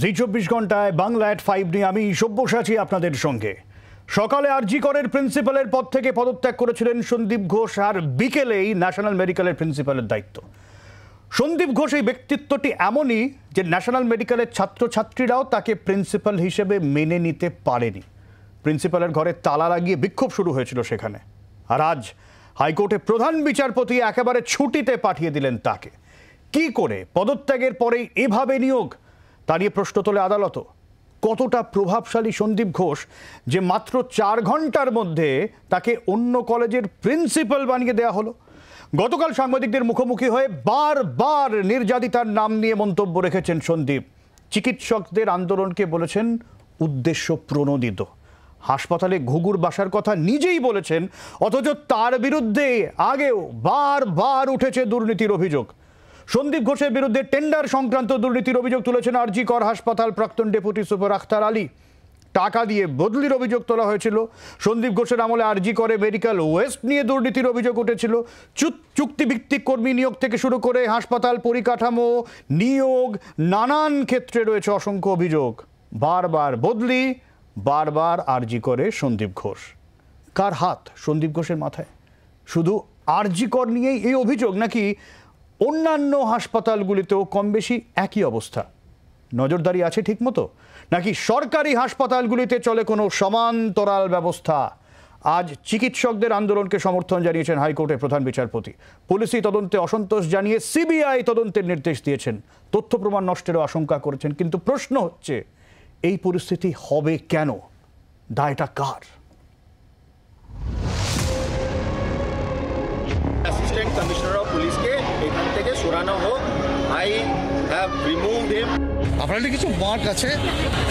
জি 24 ঘন্টায় বাংলা এট 5 নিয়ে আমি সব্যসাচী আপনাদের সঙ্গে। সকালে আরজি করের প্রিন্সিপালের পদ থেকে পদত্যাগ করেছিলেন সন্দীপ ঘোষ, আর বিকেলেই ন্যাশনাল মেডিকেলের প্রিন্সিপালের দায়িত্ব। সন্দীপ ঘোষ এই ব্যক্তিত্বটি এমনই যে ন্যাশনাল মেডিকেলের ছাত্রছাত্রীরাও তাকে প্রিন্সিপাল হিসেবে মেনে নিতে পারেনি। প্রিন্সিপালের ঘরে তালা লাগিয়ে বিক্ষোভ শুরু হয়েছিল সেখানে। আর আজ হাইকোর্টে প্রধান বিচারপতি একেবারে ছুটিতে পাঠিয়ে দিলেন তাকে। কি করে পদত্যাগের পরেই এভাবে নিয়োগ, তা নিয়ে প্রশ্ন তোলে আদালতও। কতটা প্রভাবশালী সন্দীপ ঘোষ যে মাত্র 4 ঘন্টার মধ্যে তাকে অন্য কলেজের প্রিন্সিপাল বানিয়ে দেওয়া হলো। গতকাল সাংবাদিকদের মুখোমুখি হয়ে বারবার নির্যাতিতার নাম নিয়ে মন্তব্য রেখেছেন সন্দীপ। চিকিৎসকদের আন্দোলনকে বলেছেন উদ্দেশ্য প্রণোদিত। হাসপাতালে ঘুঘুর বাসার কথা নিজেই বলেছেন, অথচ তার বিরুদ্ধে আগেও বারবার উঠেছে দুর্নীতির অভিযোগ। সন্দীপ ঘোষের বিরুদ্ধে টেন্ডার সংক্রান্ত দুর্নীতির অভিযোগ তুলেছেন আরজি কর হাসপাতাল প্রাক্তন ডেপুটি সুপার আখতার আলী। টাকা দিয়ে বদলির অভিযোগ তোলা হয়েছিল। সন্দীপ ঘোষের আমলে আরজি করে মেডিকেল ওয়েস্ট নিয়ে দুর্নীতির অভিযোগ উঠেছিল। চুক্তিভিত্তিক কর্মী নিয়োগ থেকে শুরু করে হাসপাতাল পরিকাঠামো, নিয়োগ, নানান ক্ষেত্রে রয়েছে অসংখ্য অভিযোগ। বারবার বদলি, বারবার আরজি করে সন্দীপ ঘোষ। কার হাত সন্দীপ ঘোষের মাথায়? শুধু আরজি কর নিয়েই এই অভিযোগ, নাকি অন্যান্য হাসপাতালগুলিতেও কম বেশি একই অবস্থা? নজরদারি আছে ঠিকমতো, নাকি সরকারি হাসপাতালগুলিতে চলে কোনো সমান্তরাল ব্যবস্থা? আজ চিকিৎসকদের আন্দোলনকে সমর্থন জানিয়েছেন হাইকোর্টের প্রধান বিচারপতি। পুলিশি তদন্তে অসন্তোষ জানিয়ে সিবিআই তদন্তের নির্দেশ দিয়েছেন। তথ্য প্রমাণ নষ্টেরও আশঙ্কা করেছেন। কিন্তু প্রশ্ন হচ্ছে, এই পরিস্থিতি হবে কেন? দায়টা কার? অ্যাসিস্ট্যান্ট কমিশনার অফ পুলিশকে এখান থেকে সরানো হোক। আই হ্যাভ রিমুভড হিম। আপনাদের কিছু মার্ক আছে,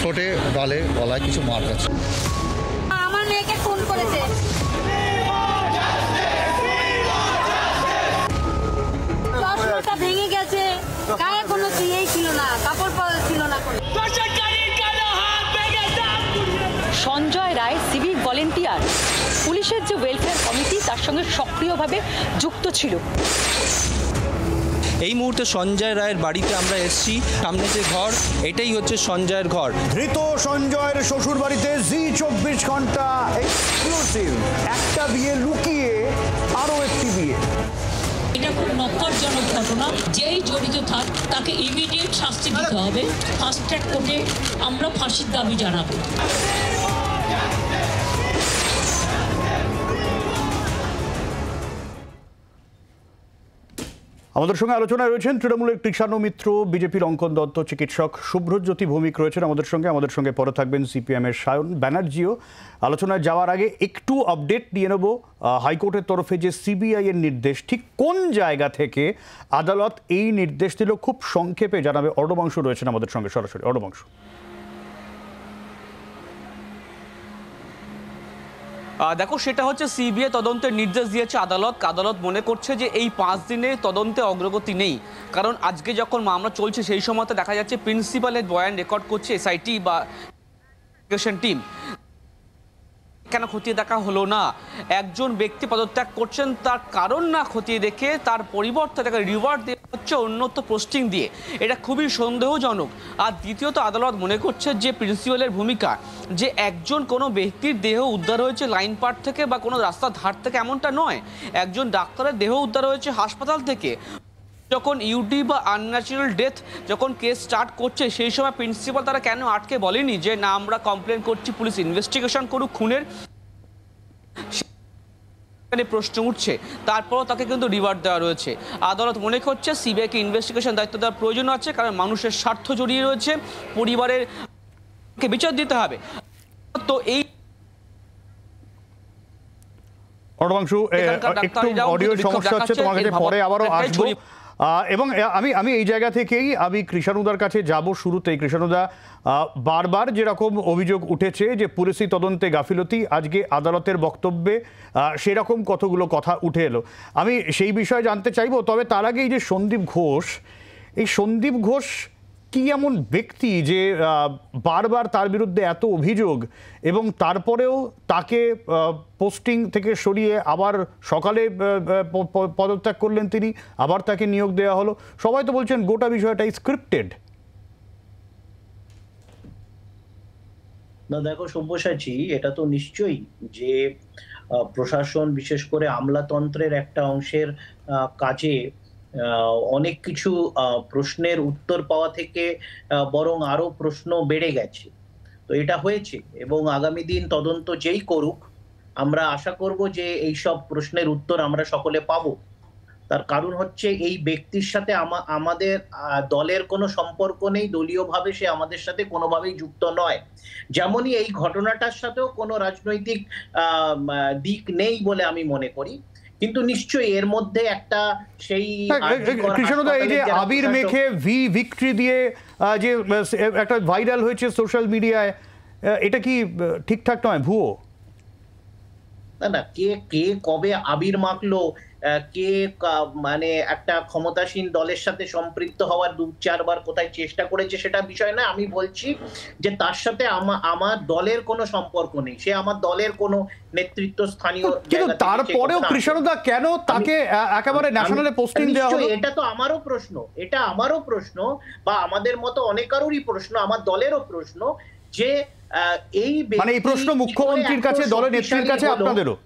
ঠোঁটে, গালে, গলায় কিছু মার্ক আছে। আমার মেয়েকে খুন করেছে। চশমাটা ভেঙে গেছে, গায়ে কোনো চিয়েই ছিল না, কাপড় পরা ছিল না। সঞ্জয় রায় সিভিক ভলেন্টিয়ার, পুলিশের যে ওয়েলফেয়ার কমিটি তার সঙ্গে সক্রিয়ভাবে যুক্ত ছিল। এই মুহূর্তে সঞ্জয় রায়ের বাড়িতে আমরা এসেছি। সামনে যে ঘর, এটাই হচ্ছে সঞ্জয়ের ঘর। ধৃত সঞ্জয়ের শ্বশুর বাড়িতে জি 24 ঘন্টা এক্সক্লুসিভ। একটা বিয়ে লুকিয়ে আরো একটি বিয়ে। এটা খুব নক্করজনক ঘটনা। যেই জড়িত থাক তাকে ইমিডিয়েট শাস্তি দিতে হবে। ফাস্ট ট্র্যাক কোর্টে আমরা ফাঁসির দাবি জানাবো। আমাদের সঙ্গে আলোচনায় রয়েছেন তৃণমূলের কৃষাণু মিত্র, বিজেপির অঙ্কন দত্ত, চিকিৎসক সুব্রজ্যোতি ভৌমিক রয়েছেন আমাদের সঙ্গে পরে থাকবেন সিপিএমের সায়ন ব্যানার্জিও। আলোচনায় যাওয়ার আগে একটু আপডেট নিয়ে নেব। হাইকোর্টের তরফে যে সিবিআই এর নির্দেশ, ঠিক কোন জায়গা থেকে আদালত এই নির্দেশ দিল, খুব সংক্ষেপে জানাবে অর্ণবাংশু রয়েছেন আমাদের সঙ্গে সরাসরি। অর্ণবাংশু, দেখো, সেটা হচ্ছে সিবিআই তদন্তের নির্দেশ দিয়েছে আদালত। আদালত মনে করছে যে এই 5 দিনে তদন্তে অগ্রগতি নেই, কারণ আজকে যখন মামলা চলছে সেই সময়তে দেখা যাচ্ছে প্রিন্সিপালের বয়ান রেকর্ড করছে এসআইটি বা টিম। কেন খতিয়ে দেখা হলো না? একজন ব্যক্তি পদত্যাগ করছেন, তার কারণ না খতিয়ে দেখে তার পরিবর্তে তাকে রিওয়ার্ড দেওয়া হচ্ছে উন্নত পোস্টিং দিয়ে। এটা খুবই সন্দেহজনক। আর দ্বিতীয়ত আদালত মনে করছে যে প্রিন্সিপালের ভূমিকা, যে একজন কোনো ব্যক্তির দেহ উদ্ধার হয়েছে লাইন পার থেকে বা কোনো রাস্তার ধার থেকে, এমনটা নয়। একজন ডাক্তারের দেহ উদ্ধার হয়েছে হাসপাতাল থেকে। যখন ইউডি বা আনন্যাচুরাল ডেথ যখন কেস স্টার্ট করছে, সেই সময় প্রিন্সিপাল তারা কেন আটকে বলেনি যে না, আমরা কমপ্লেন করছি, পুলিশ ইনভেস্টিগেশন করুক খুনের? প্রশ্ন উঠছে। তারপরও তাকে কিন্তু রিওয়ার্ড দেওয়া রয়েছে। আদালত মনে করছে সিবিআইকে ইনভেস্টিগেশন দায়িত্ব দেওয়ার প্রয়োজন আছে, কারণ মানুষের স্বার্থ জড়িয়ে রয়েছে, পরিবারের বিচার দিতে হবে। তো এই অর্ণবাংশু, একটু অডিও সমস্যা হচ্ছে, তোমার কাছে পরে আবারও আসবো। এবং আমি এই জায়গা থেকেই আমি কৃষাণুদার কাছে যাব শুরুতেই। কৃষাণুদা, বারবার যেরকম অভিযোগ উঠেছে যে পুলিশি তদন্তে গাফিলতি, আজকে আদালতের বক্তব্যে সেরকম কতগুলো কথা উঠে এলো। আমি সেই বিষয়ে জানতে চাইবো। তবে তার আগে এই যে সন্দীপ ঘোষ কি এমন ব্যক্তি যে বারবার তার বিরুদ্ধে এত অভিযোগ, এবং তারপরেও তাকে পোস্টিং থেকে সরিয়ে আবার সকালে পদত্যাগ করলেন তিনি, আবার তাকে নিয়োগ দেওয়া হলো? সবাই তো বলছেন গোটা বিষয়টাই স্ক্রিপ্টেড। না দেখো সব্যসাচী, এটা তো নিশ্চয়ই যে প্রশাসন বিশেষ করে আমলাতন্ত্রের একটা অংশের কাজে অনেক কিছু প্রশ্নের উত্তর পাওয়া থেকে বরং আরো প্রশ্ন বেড়ে গেছে। তো এটা হয়েছে এবং আগামী দিন তদন্ত যেই করুক আমরা আশা করব যে এই সব প্রশ্নের উত্তর আমরা সকলে পাবো। তার কারণ হচ্ছে এই ব্যক্তির সাথে আমাদের দলের কোনো সম্পর্ক নেই, দলীয়ভাবে সে আমাদের সাথে কোনোভাবেই যুক্ত নয়। যেমনই এই ঘটনাটার সাথেও কোনো রাজনৈতিক দিক নেই বলে আমি মনে করি, কিন্তু নিশ্চয়ই এর মধ্যে একটা সেই কৃষ্ণদা এই যে আবির মেখে ভিক্টরি দিয়ে যে একটা ভাইরাল হয়েছে সোশ্যাল মিডিয়ায়, এটা কি ঠিকঠাক নয়, ভুয়ো? না, কে কবে আবির মাখলো, কে মানে একটা ক্ষমতাসীন দলের সাথে সম্পৃক্ত হওয়ার 2-4 বার কোথায় চেষ্টা করেছে সেটা বিষয় না। আমি বলছি যে তার সাথে আমার দলের কোনো সম্পর্ক নেই, সে আমার দলের কোনো নেতৃত্ব স্থানীয়। কিন্তু তারপরেও কৃষ্ণদা কেন তাকে একেবারে ন্যাশনালে পোস্টিং দেওয়া হলো? এটা তো আমারও প্রশ্ন, এটা আমারও প্রশ্ন, বা আমাদের মতো অনেকেরই প্রশ্ন, আমার দলেরও প্রশ্ন যে এই মানে এই প্রশ্ন মুখ্যমন্ত্রীর কাছে, দলের নেত্রীর কাছে, আপনাদেরও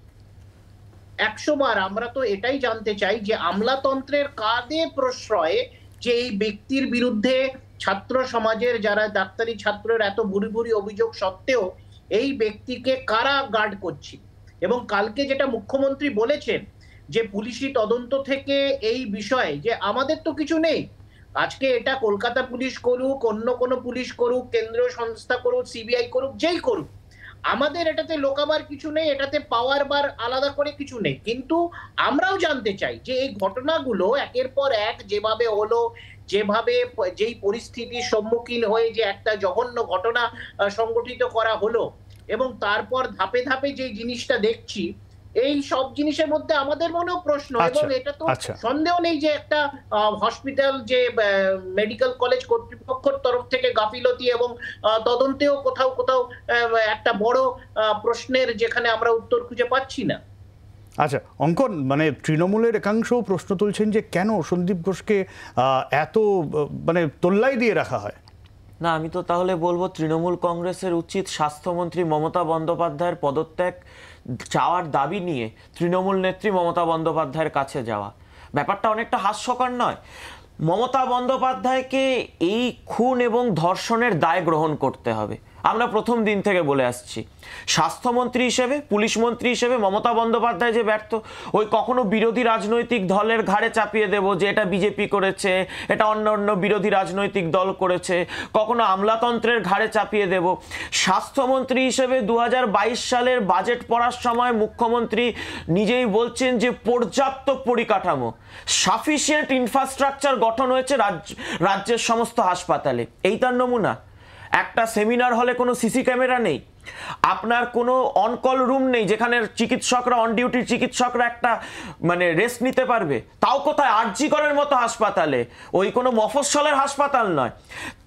100 বার আমরা তো এটাই জানতে চাই যে আমলাতন্ত্রের কাঁধে প্রশ্রয়ে যে এই ব্যক্তির বিরুদ্ধে ছাত্র সমাজের যারা ডাক্তারি ছাত্রের এত ভুরি ভুরি অভিযোগ সত্ত্বেও এই ব্যক্তিকে কারা গার্ড করছে। এবং কালকে যেটা মুখ্যমন্ত্রী বলেছেন যে পুলিশি তদন্ত থেকে এই বিষয়ে যে আমাদের তো কিছু নেই, আজকে এটা কলকাতা পুলিশ করুক, অন্য কোনো পুলিশ করুক, কেন্দ্রীয় সংস্থা করুক, সিবিআই করুক, যেই করুক, আমাদের এটাতে লোকাবার কিছু নেই, এটাতে পাওয়ার বার আলাদা করে কিছু নেই। কিন্তু আমরাও জানতে চাই যে এই ঘটনাগুলো একের পর এক যেভাবে হলো, যেভাবে যেই পরিস্থিতির সম্মুখীন হয়ে যে একটা জঘন্য ঘটনা সংগঠিত করা হলো, এবং তারপর ধাপে ধাপে যে জিনিসটা দেখছি, এই সব জিনিসের মধ্যে আমাদের মনেও প্রশ্ন। এবং এটা তো সন্দেহ নেই যে একটা হসপিটাল, যে মেডিকেল কলেজ কর্তৃপক্ষের তরফ থেকে গাফিলতি এবং তদন্তেও কোথাও কোথাও একটা বড় প্রশ্নের যেখানে আমরা উত্তর খুঁজে পাচ্ছি না। আচ্ছা অঙ্কন, মানে তৃণমূলের একাংশ প্রশ্ন তুলছেন যে কেন সন্দীপ ঘোষকে এত মানে তোল্লাই দিয়ে রাখা হয়। না, আমি তো তাহলে বলবো তৃণমূল কংগ্রেসের উচিত স্বাস্থ্যমন্ত্রী মমতা বন্দ্যোপাধ্যায়ের পদত্যাগ চাওয়ার দাবি নিয়ে তৃণমূল নেত্রী মমতা বন্দ্যোপাধ্যায়ের কাছে যাওয়া। ব্যাপারটা অনেকটা হাস্যকর নয়? মমতা বন্দ্যোপাধ্যায়কে এই খুন এবং ধর্ষণের দায় গ্রহণ করতে হবে। আমরা প্রথম দিন থেকে বলে আসছি, স্বাস্থ্যমন্ত্রী হিসেবে, পুলিশ মন্ত্রী হিসেবে মমতা বন্দ্যোপাধ্যায় যে ব্যর্থ, ওই কখনো বিরোধী রাজনৈতিক দলের ঘাড়ে চাপিয়ে দেব যে এটা বিজেপি করেছে, এটা অন্য অন্য বিরোধী রাজনৈতিক দল করেছে, কখনো আমলাতন্ত্রের ঘাড়ে চাপিয়ে দেব। স্বাস্থ্যমন্ত্রী হিসেবে 2022 সালের বাজেট পড়ার সময় মুখ্যমন্ত্রী নিজেই বলছেন যে পর্যাপ্ত পরিকাঠামো, সাফিসিয়েন্ট ইনফ্রাস্ট্রাকচার গঠন হয়েছে রাজ্যের সমস্ত হাসপাতালে। এই তার নমুনা। একটা সেমিনার হলে কোনো সিসি ক্যামেরা নেই, আপনার কোনো অনকল রুম নেই যেখানে চিকিৎসকরা, অন ডিউটির চিকিৎসকরা একটা মানে রেস্ট নিতে পারবে। তাও কোথায়? আরজি করের মতো হাসপাতালে, ওই কোনো মফস্বলের হাসপাতাল নয়।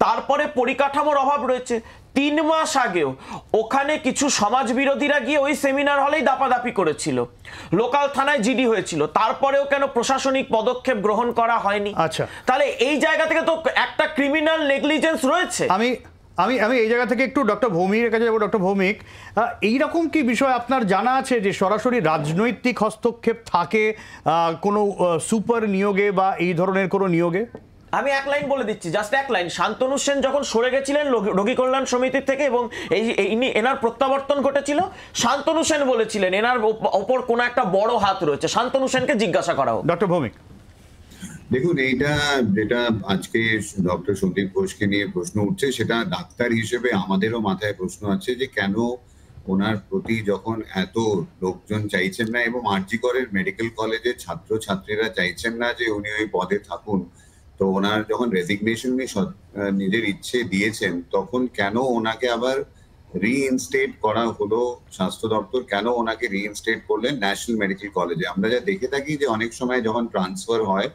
তারপরে পরিকাঠামোর অভাব রয়েছে। 3 মাস আগেও ওখানে কিছু সমাজ বিরোধীরা গিয়ে ওই সেমিনার হলেই দাপাদাপি করেছিল, লোকাল থানায় জিডি হয়েছিল, তারপরেও কেন প্রশাসনিক পদক্ষেপ গ্রহণ করা হয়নি? আচ্ছা, তাহলে এই জায়গা থেকে তো একটা ক্রিমিনাল নেগলিজেন্স রয়েছে। আমি এই জায়গা থেকে একটু ডক্টর ভৌমিকের কাছে যাবো। ডক্টর ভৌমিক, এইরকম কি বিষয় আপনার জানা আছে যে সরাসরি রাজনৈতিক হস্তক্ষেপ থাকে কোনো সুপার নিয়োগে বা এই ধরনের কোনো নিয়োগে? আমি এক লাইন বলে দিচ্ছি, জাস্ট এক লাইন। শান্তনু সেন যখন সরে গেছিলেন রোগী কল্যাণ সমিতির থেকে এবং এনার প্রত্যাবর্তন ঘটেছিল, শান্তনু সেন বলেছিলেন এনার ওপর কোনো একটা বড় হাত রয়েছে। শান্তনু সেনকে জিজ্ঞাসা করা হোক। ডক্টর ভৌমিক, দেখুন, এইটা যেটা আজকে ডক্টর সন্দীপ ঘোষকে নিয়ে প্রশ্ন উঠছে, সেটা ডাক্তার হিসেবে আমাদেরও মাথায় প্রশ্ন আছে যে কেন ওনার প্রতি যখন এত লোকজন চাইছেন না এবং আরজি করের মেডিকেল কলেজের ছাত্রছাত্রীরা চাইছেন না যে উনি ওই পদে থাকুন, তো ওনার যখন রেজিগনেশন নিজের ইচ্ছে দিয়েছেন, তখন কেন ওনাকে আবার রিইনস্টেট করা হলো স্বাস্থ্য দপ্তর, কেন ওনাকে রিইনস্টেট করলেন ন্যাশনাল মেডিকেল কলেজে? আমরা যা দেখে থাকি যে অনেক সময় যখন ট্রান্সফার হয়,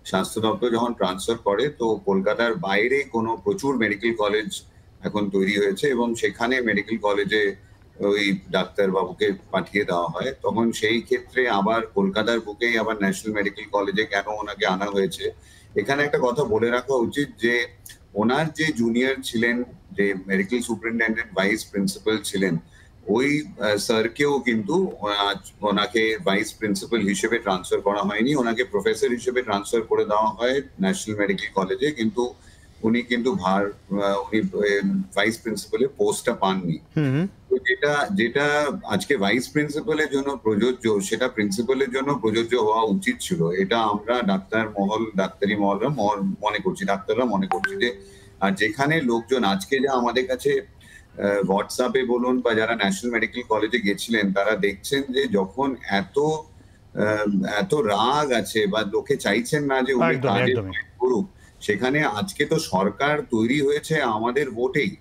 স্বাস্থ্য দপ্তর যখন ট্রান্সফার করে, তো কলকাতার বাইরে কোনো প্রচুর মেডিকেল কলেজ এখন তৈরি হয়েছে এবং সেখানে মেডিকেল কলেজে ওই ডাক্তারবাবুকে পাঠিয়ে দেওয়া হয়। তখন সেই ক্ষেত্রে আবার কলকাতার বুকেই আবার ন্যাশনাল মেডিকেল কলেজে কেন ওনাকে আনা হয়েছে? এখানে একটা কথা বলে রাখা উচিত যে ওনার যে জুনিয়র ছিলেন, যে মেডিকেল সুপারিনটেন্ডেন্ট ভাইস প্রিন্সিপাল ছিলেন, ওই স্যারকেও কিন্তু ওনাকে ভাইস প্রিন্সিপাল হিসেবে ট্রান্সফার করা হয়নি, ওনাকে প্রফেসর হিসেবে ট্রান্সফার করে দেওয়া হয় ন্যাশনাল মেডিকেল কলেজে, কিন্তু উনি কিন্তু উনি ভাইস প্রিন্সিপালের পোস্টটা পাননি। তো যেটা আজকে ভাইস প্রিন্সিপালের জন্য প্রযোজ্য, সেটা প্রিন্সিপালের জন্য প্রযোজ্য হওয়া উচিত ছিল। এটা আমরা ডাক্তারি মহলরা মনে করছি, ডাক্তাররা মনে করছি যে, আর যেখানে লোকজন আজকে যা আমাদের কাছে হোয়াটসঅ্যাপে বলুন বা যারা ন্যাশনাল মেডিকেল কলেজে গেছিলেন, তারা দেখছেন যে যখন এত রাগ আছে বা লোকে চাইছেন না যে উনি কাজে করুক, সেখানে আজকে তো সরকার তৈরি হয়েছে আমাদের ভোটেই।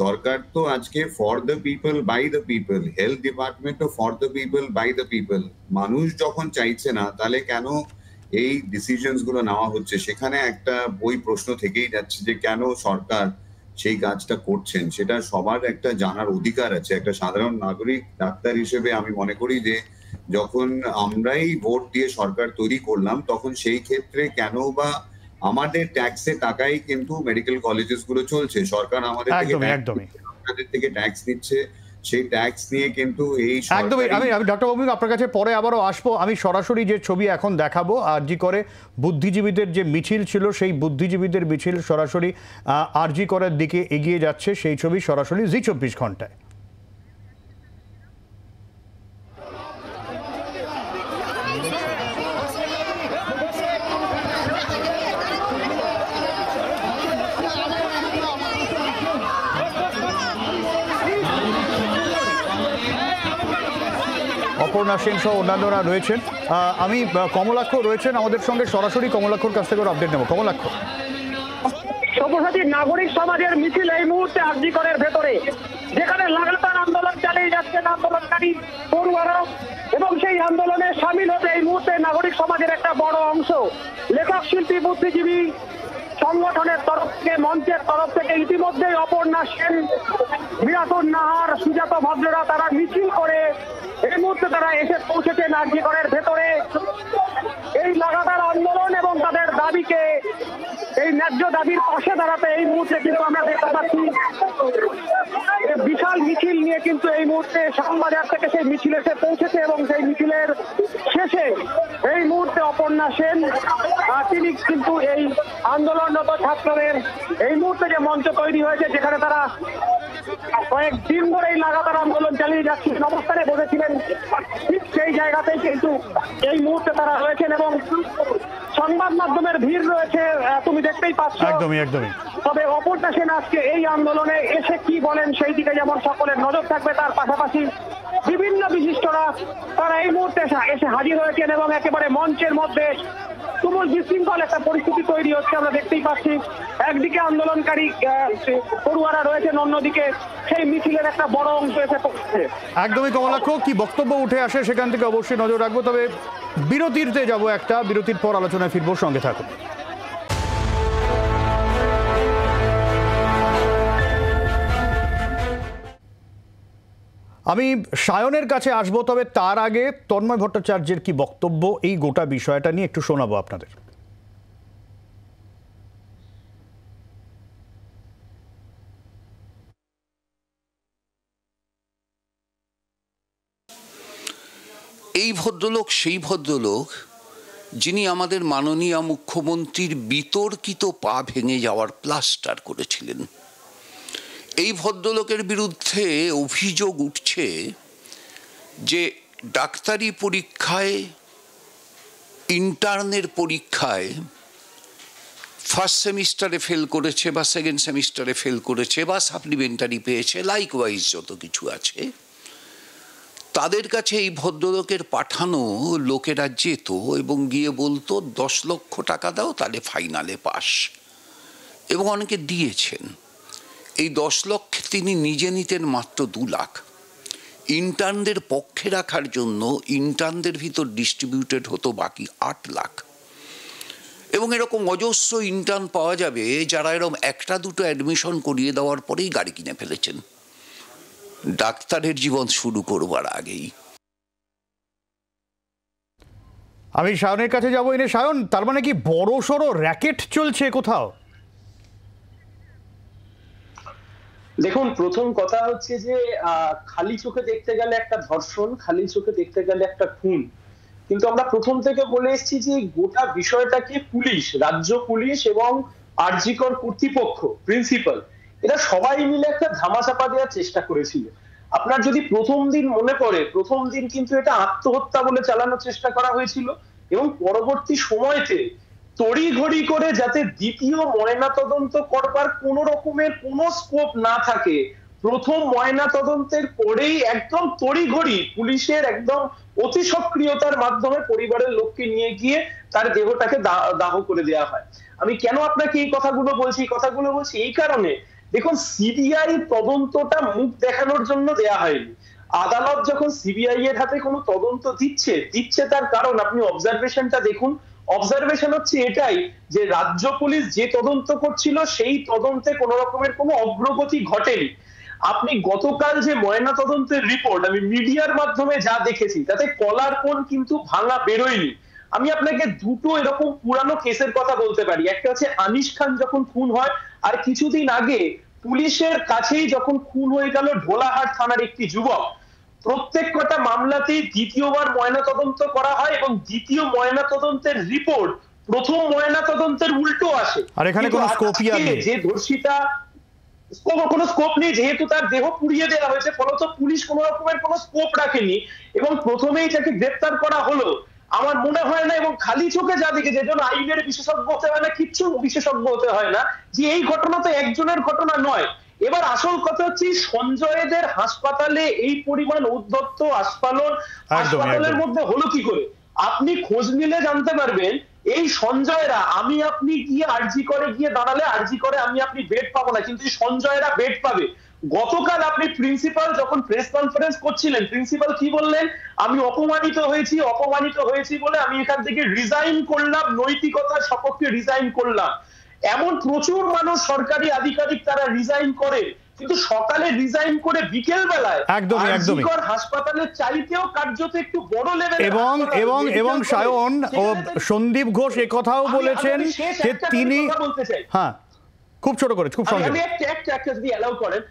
সরকার তো আজকে for the people by the people, health ডিপার্টমেন্টও for the people by the people. মানুষ যখন চাইছে না, তাহলে কেন এই ডিসিশনস গুলো নেওয়া হচ্ছে? সেখানে একটা প্রশ্ন থেকেই যাচ্ছে যে কেন সরকার সেই কাজটা করছেন। সেটা সবার একটা জানার অধিকার আছে। একটা সাধারণ নাগরিক ডাক্তার হিসেবে আমি মনে করি যে যখন আমরাই ভোট দিয়ে সরকার তৈরি করলাম, তখন সেই ক্ষেত্রে কেন বা আমাদের ট্যাক্সের টাকাই কিন্তু মেডিকেল কলেজেস গুলো চলছে। সরকার আমাদের থেকে ট্যাক্স নিচ্ছে, সেই ট্যাক্স নিয়ে কিন্তু এই একদমই। আমি ডক্টর ভৌমিক আপনার কাছে পরে আবারও আসবো। আমি সরাসরি যে ছবি এখন দেখাবো, আরজি করে বুদ্ধিজীবীদের যে মিছিল ছিল, সেই বুদ্ধিজীবীদের মিছিল সরাসরি আরজি করার দিকে এগিয়ে যাচ্ছে, সেই ছবি সরাসরি জি 24 ঘন্টায়। অপর্ণা সেন সহ অন্যান্যরা রয়েছেন। আমি কমলাক্ষ রয়েছেন আমাদের সঙ্গে, সরাসরি কমলাক্ষর কাছ থেকে আপডেট নেব। কমলাক্ষ, সব্যসাচী নাগরিক সমাজের মিছিল এই মুহূর্তে আরজি করের ভেতরে, যেখানে লাগাতার আন্দোলন চালিয়ে যাচ্ছেন আন্দোলনকারী পড়ুয়ারা, এবং সেই আন্দোলনে সামিল হতে এই মুহূর্তে নাগরিক সমাজের একটা বড় অংশ, লেখক শিল্পী বুদ্ধিজীবী সংগঠনের তরফ থেকে, মঞ্চের তরফ থেকে ইতিমধ্যেই অপর্ণা সেন, মিরাতুন নাহার, সুজাত ভদ্ররা তারা মিছিল করে এই মুহূর্তে তারা এসে পৌঁছেছেন আরজি করের ভেতরে। এই লাগাতার আন্দোলন এবং তাদের দাবিকে, এই ন্যায্য দাবির পাশে দাঁড়াতে এই মুহূর্তে কিন্তু আমরা দেখতে পাচ্ছি বিশাল মিছিল নিয়ে কিন্তু এই মুহূর্তে শ্যামবাজার থেকে সেই মিছিল এসে পৌঁছেছে, এবং সেই মিছিলের শেষে এই মুহূর্তে অপর্ণা সেন তিনি কিন্তু এই আন্দোলনরত ছাত্রদের এই মুহূর্তে যে মঞ্চ তৈরি হয়েছে, যেখানে তারা কয়েকদিন ধরে এই লাগাতার আন্দোলন চালিয়ে যাচ্ছিলেন, অবস্থানে বসেছিলেন, ঠিক সেই জায়গাতেই কিন্তু এই মুহূর্তে তারা রয়েছেন, এবং সংবাদ মাধ্যমের ভিড় রয়েছে, তুমি দেখতেই পাচ্ছ। একদমই একদমই। তবে অপর্ণা সেন আজকে এই আন্দোলনে এসে কি বলেন সেই দিকে যেমন সকলের নজর থাকবে, তার পাশাপাশি বিভিন্ন বিশিষ্টরা তারা এই মুহূর্তে এসে হাজির হয়েছেন, এবং একেবারে মঞ্চের মধ্যে তুমুল বিশৃঙ্খল একটা পরিস্থিতি তৈরি হচ্ছে আমরা দেখতেই পাচ্ছি। একদিকে আন্দোলনকারী পড়ুয়ারা রয়েছেন, অন্যদিকে সেই মিছিলের একটা বড় অংশ এসে পড়ছে। একদমই কমলাক্ষ, কি বক্তব্য উঠে আসে সেখান থেকে অবশ্যই নজর রাখবো। তবে বিরতিতে যাব, একটা বিরতির পর আলোচনায় ফিরবো, সঙ্গে থাকুন। আমি সায়নের কাছে আসবো, তবে তার আগে তন্ময় ভট্টাচার্যের কি বক্তব্য এই গোটা বিষয়টা নিয়ে একটু শোনাবো আপনাদের। এই ভদ্রলোক সেই ভদ্রলোক যিনি আমাদের মাননীয় মুখ্যমন্ত্রীর বিতর্কিত পা ভেঙে যাওয়ার প্লাস্টার করেছিলেন। এই ভদ্রলোকের বিরুদ্ধে অভিযোগ উঠছে যে ডাক্তারি পরীক্ষায়, ইন্টার্নের পরীক্ষায় ফার্স্ট সেমিস্টারে ফেল করেছে বা সেকেন্ড সেমিস্টারে ফেল করেছে বা সাপ্লিমেন্টারি পেয়েছে, লাইকওয়াইজ যত কিছু আছে, তাদের কাছে এই ভদ্রলোকের পাঠানো লোকেরা যেত এবং গিয়ে বলতো 10 লক্ষ টাকা দাও, তাহলে ফাইনালে পাস, এবং অনেকে দিয়েছেন। এই 10 লক্ষে তিনি নিজে নিতেন মাত্র 2 লাখ। ইন্টার্নদের পক্ষে রাখার জন্য ইন্টার্নদের ভিতর ডিস্ট্রিবিউটেড হতো বাকি 8 লাখ। এবং এরকম অজস্র ইন্টার্ন পাওয়া যাবে যারা এরকম 1-2 অ্যাডমিশন করিয়ে দেওয়ার পরেই গাড়ি কিনে ফেলেছেন ডাক্তারের জীবন শুরু করবার আগেই। আমি সায়নের কাছে যাবো। এনে সায়ন, তার মানে কি বড় সড়ো র্যাকেট চলছে কোথাও? দেখুন, প্রথম কথা হচ্ছে যে খালি চোখে দেখতে গেলে একটা ধর্ষণ, খালি চোখে দেখতে গেলে একটা খুন, কিন্তু আমরা প্রথম থেকে বলে এসেছি যে গোটা বিষয়টাকে পুলিশ, রাজ্য পুলিশ এবং আরজিকর কর্তৃপক্ষ, প্রিন্সিপাল, এরা সবাই মিলে একটা ধামাচাপা দেওয়ার চেষ্টা করেছিল। আপনার যদি প্রথম দিন মনে পড়ে, প্রথম দিন কিন্তু এটা আত্মহত্যা বলে চালানোর চেষ্টা করা হয়েছিল এবং পরবর্তী সময়তে তড়িঘড়ি করে যাতে দ্বিতীয় ময়না তদন্ত করবার কোন রকমের কোনো স্কোপ না থাকে, প্রথম ময়না তদন্তের পরেই একদম তড়িঘড়ি পুলিশের একদম অতি সক্রিয়তার মাধ্যমে পরিবারের লোককে নিয়ে গিয়ে তার দেহটাকে দাহ করে দেওয়া হয়। আমি কেন আপনাকে এই কথাগুলো বলছি? এই কথাগুলো বলছি এই কারণে, দেখুন, সিবিআই তদন্তটা মুখ দেখানোর জন্য দেয়া হয়নি। আদালত যখন সিবিআই এর হাতে কোনো তদন্ত দিচ্ছে তার কারণ আপনি অবজারভেশনটা দেখুন। অবজারভেশন হচ্ছে এটাই যে রাজ্য পুলিশ যে তদন্ত করছিল সেই তদন্তে কোনো রকমের কোনো অগ্রগতি ঘটেনি। আপনি গতকাল যে ময়না তদন্তের রিপোর্ট আমি মিডিয়ার মাধ্যমে যা দেখেছি তাতে কলার কোণ কিন্তু ভাঙা বেরোয়নি। আমি আপনাকে দুটো এরকম পুরানো কেসের কথা বলতে পারি। একটা হচ্ছে আনিস খান যখন খুন হয়, আর কিছুদিন আগে পুলিশের কাছেই যখন খুন হয়ে গেল ঢোলাহাট থানার একটি যুবক। প্রত্যেক কটা মামলাতেই দ্বিতীয়বার ময়না তদন্ত করা হয় এবং দ্বিতীয় ময়না তদন্তের রিপোর্ট প্রথম ময়না তদন্তের উল্টো আসে। আর এখানে কোনো স্কোপই নেই, যে ধর্ষিতা কোনো স্কোপ নেই, যেহেতু তার দেহ পুড়িয়ে দেওয়া হয়েছে, ফলত পুলিশ কোনো রকমের কোনো স্কোপ রাখেনি এবং প্রথমেই তাকে গ্রেফতার করা হলো। আমার মনে হয় না, এবং খালি চোখে যা দেখে, যে জন্য আইনের বিশেষজ্ঞ হতে হয় না, কিচ্ছু বিশেষজ্ঞ হতে হয় না, যে এই ঘটনা তো একজনের ঘটনা নয়। এবার আসল কথা হচ্ছে সঞ্জয়দের হাসপাতালে এই পরিমাণ উদ্ধত্ত হাসপাতালের মধ্যে হলো কি করে? আপনি খোঁজ নিলে জানতে পারবেন এই সঞ্জয়রা, আমি আপনি গিয়ে আরজি করে গিয়ে দাঁড়ালে আরজি করে আমি আপনি বেড পাবো না, কিন্তু সঞ্জয়রা বেড পাবে। গতকাল আপনি প্রিন্সিপাল যখন প্রেস কনফারেন্স করছিলেন, প্রিন্সিপাল কি বললেন? আমি অপমানিত হয়েছি বলে আমি এখান থেকে রিজাইন করলাম, নৈতিকতার সপক্ষে রিজাইন করলাম। এমন প্রচুর মানুষ, সরকারি আধিকারিক, তারা রিজাইন করে, কিন্তু সকালে রিজাইন করে বিকেল বেলায় একদমই হাসপাতালের চাইতেও কার্যত একটু বড় লেভেলে এবং সায়ন ও সন্দীপ ঘোষ একথাও বলেছেন যে তিনি, হ্যাঁ, খুব ছোট করে, খুব সঙ্গে আমি একটা যদি অ্যালাউ করেন,